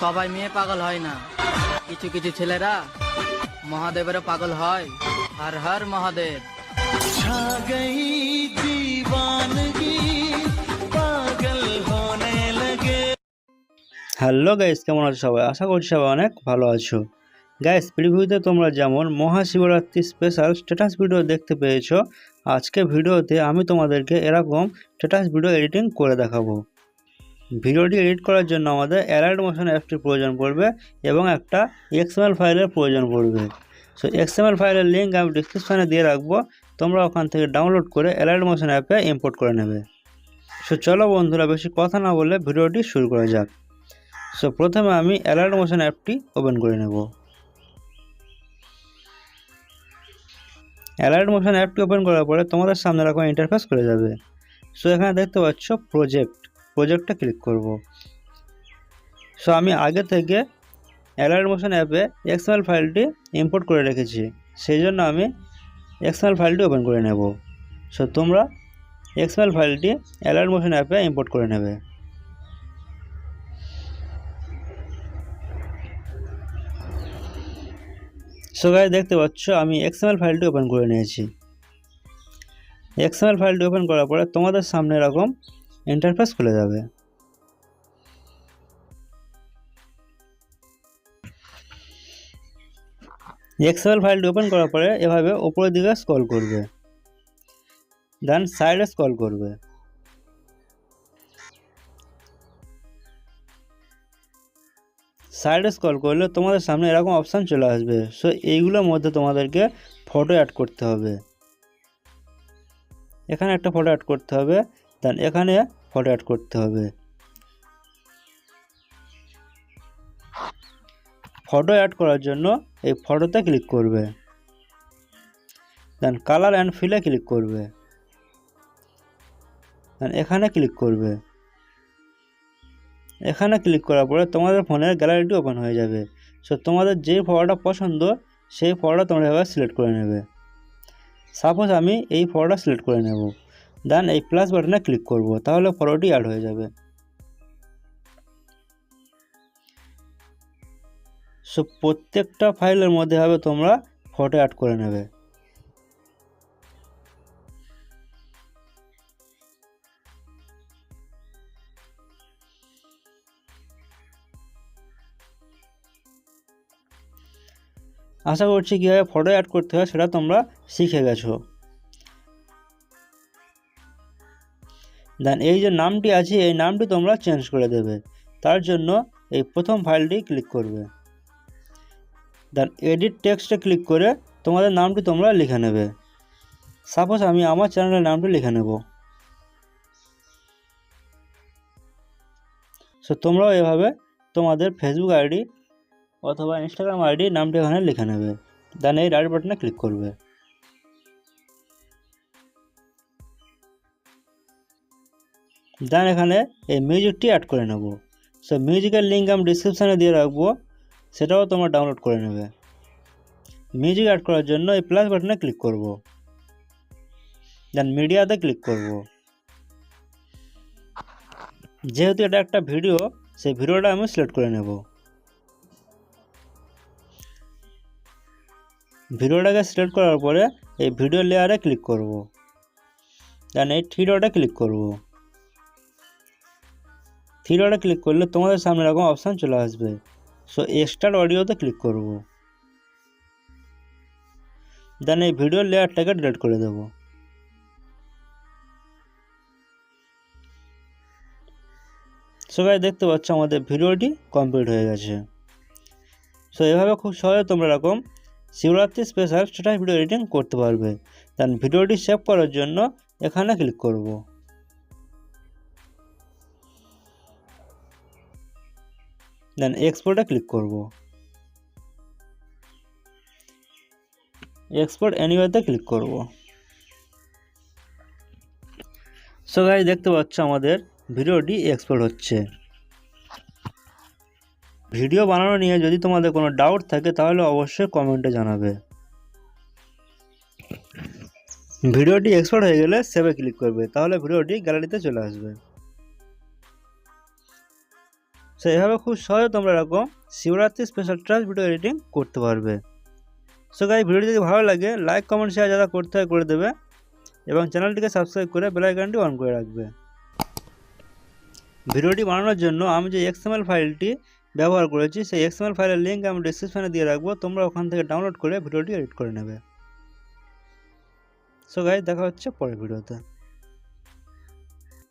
সবাই মেয়ে পাগল হয় না, কিছু কিছু ছেলেরা মহাদেবের পাগল হয়। হর হর মহাদেব। छा गई दीवानगी पागल होने लगे। হ্যালো গাইস, কেমন আছো সবাই? আশা করছি সবাই অনেক ভালো আছো। গাইস, প্রিভিউতে তোমরা যেমন মহাশিবরাত্রি স্পেশাল স্ট্যাটাস ভিডিও দেখতে পেয়েছো, আজকে ভিডিওতে আমি তোমাদেরকে এরকম স্ট্যাটাস ভিডিও এডিটিং করে দেখাবো। ভিডিওটি এডিট করার জন্য আমাদের অ্যালাইড মোশন অ্যাপটির প্রয়োজন পড়বে এবং একটা এক্সএমএল ফাইলের প্রয়োজন পড়বে। সো এক্সএমএল ফাইলের লিঙ্ক আমি ডিসক্রিপশানে দিয়ে রাখবো, তোমরা ওখান থেকে ডাউনলোড করে অ্যালাইড মোশন অ্যাপে ইম্পোর্ট করে নেবে। সো চলো বন্ধুরা, বেশি কথা না বলে ভিডিওটি শুরু করা যাক। সো প্রথমে আমি অ্যালাইড মোশন অ্যাপটি ওপেন করে নেব। অ্যালাইড মোশন অ্যাপটি ওপেন করার পরে তোমাদের সামনে এরকম ইন্টারফেস করে যাবে। সো এখানে দেখতে পাচ্ছ প্রজেক্টে ক্লিক করব। সো আমি আগে থেকে অ্যালাইড মোশন অ্যাপে এক্সএমএল ফাইলটি ইম্পোর্ট করে রেখেছি, সেই জন্য আমি এক্সএমএল ফাইলটি ওপেন করে নেব। সো তোমরা এক্সএমএল ফাইলটি অ্যালাইড মোশন অ্যাপে ইম্পোর্ট করে নেবে। সো গাইস, দেখতে পাচ্ছ আমি এক্সএমএল ফাইলটি ওপেন করে নিয়েছি। এক্সএমএল ফাইলটি ওপেন করার পরে তোমাদের সামনে এরকম ইন্টারফেস খুলে যাবে। এক্সএমএল ফাইলটি ওপেন করার পরে এভাবে উপরের দিকে স্ক্রল করবে, দেন সাইডে স্ক্রল করবে। সাইডে স্ক্রল করলে তোমাদের সামনে এরকম অপশান চলে আসবে। সো এইগুলোর মধ্যে তোমাদেরকে ফটো অ্যাড করতে হবে। এখানে একটা ফটো অ্যাড করতে হবে, দেন এখানে ফটো অ্যাড করতে হবে। ফটো অ্যাড করার জন্য এই ফটোতে ক্লিক করবে, দেন কালার অ্যান্ড ফিলে ক্লিক করবে, দেন এখানে ক্লিক করবে। এখানে ক্লিক করার পরে তোমাদের ফোনের গ্যালারিটি ওপেন হয়ে যাবে। সো তোমাদের যেই ফটোটা পছন্দ সেই ফটোটা তোমরা এভাবে সিলেক্ট করে নেবে। সাপোজ আমি এই ফটোটা সিলেক্ট করে নেব, দেন এই প্লাস বাটনে ক্লিক করব, তাহলে ফটোটি অ্যাড হয়ে যাবে। সো প্রত্যেকটা ফাইলের মধ্যে হবে তোমরা ফটো অ্যাড করে নেবে। আশা করছি কীভাবে ফটো অ্যাড করতে হয় সেটা তোমরা শিখে গেছো। দেন এই যে নামটি আছে এই নামটি তোমরা চেঞ্জ করে দেবে। তার জন্য এই প্রথম ফাইলটি ক্লিক করবে, দেন এডিট টেক্সটে ক্লিক করে তোমাদের নামটি তোমরা লিখে নেবে। সাপোজ আমি আমার চ্যানেলের নামটি লিখে নেব। সো তোমরাও এভাবে তোমাদের ফেসবুক আইডি অথবা ইনস্টাগ্রাম আইডি নামটি এখানে লিখে নেবে, দেন এই রাইট বাটনে ক্লিক করবে। দেন এখানে এই মিউজিকটি অ্যাড করে নেব। সো মিউজিকের লিঙ্ক আমি ডিসক্রিপশানে দিয়ে রাখবো, সেটাও তোমরা ডাউনলোড করে নেবে। মিউজিক অ্যাড করার জন্য এই প্লাস বাটনে ক্লিক করব, দেন মিডিয়াতে ক্লিক করব। যেহেতু এটা একটা ভিডিও, সেই ভিডিওটা আমি সিলেক্ট করে নেব। ভিডিওটাকে সিলেক্ট করার পরে এই ভিডিও লেয়ারে ক্লিক করব, দেন এই থ্রি ডটে ক্লিক করব। থ্রি ডটে ক্লিক করলে তোমাদের সামনে এরকম অপশান চলে আসবে। সো এক্সট্রা অডিওতে ক্লিক করব, দেন এই ভিডিও লেয়ারটাকে ডিলিট করে দেব। সবাই দেখতে পাচ্ছ আমাদের ভিডিওটি কমপ্লিট হয়ে গেছে। সো এভাবে খুব সহজে তোমরা এরকম Shivratri special status video editing করতে পারবে। দেন ভিডিওটি সেভ করার জন্য এখানে ক্লিক করব, দেন এক্সপোর্টে ক্লিক করব, এক্সপোর্ট এনিওয়েতে ক্লিক করব। সো গাইস, দেখতে পাচ্ছ আমাদের ভিডিওটি এক্সপোর্ট হচ্ছে। ভিডিও বানানো নিয়ে যদি তোমাদের কোনো ডাউট থাকে তাহলে অবশ্যই কমেন্টে জানাবে। ভিডিওটি এক্সপোর্ট হয়ে গেলে সেভে ক্লিক করবে, তাহলে ভিডিওটি গ্যালারিতে চলে আসবে। সো এভাবে খুব সহজে তোমরা এরকম Shivratri special trust video editing করতে পারবে। সো গাইস, ভিডিওটি যদি ভালো লাগে লাইক কমেন্ট শেয়ার যারা করতে হয় করে দেবে এবং চ্যানেলটিকে সাবস্ক্রাইব করে বেল আইকনটি অন করে রাখবে। ভিডিওটি বানানোর জন্য আমি যে XML ফাইলটি ব্যবহার করেছি সেই XML ফাইলের লিঙ্ক আমি ডেসক্রিপশনে দিয়ে রাখবো, তোমরা ওখান থেকে ডাউনলোড করে ভিডিওটি এডিট করে নেবে। সো গাইস, দেখা হচ্ছে পরের ভিডিওতে।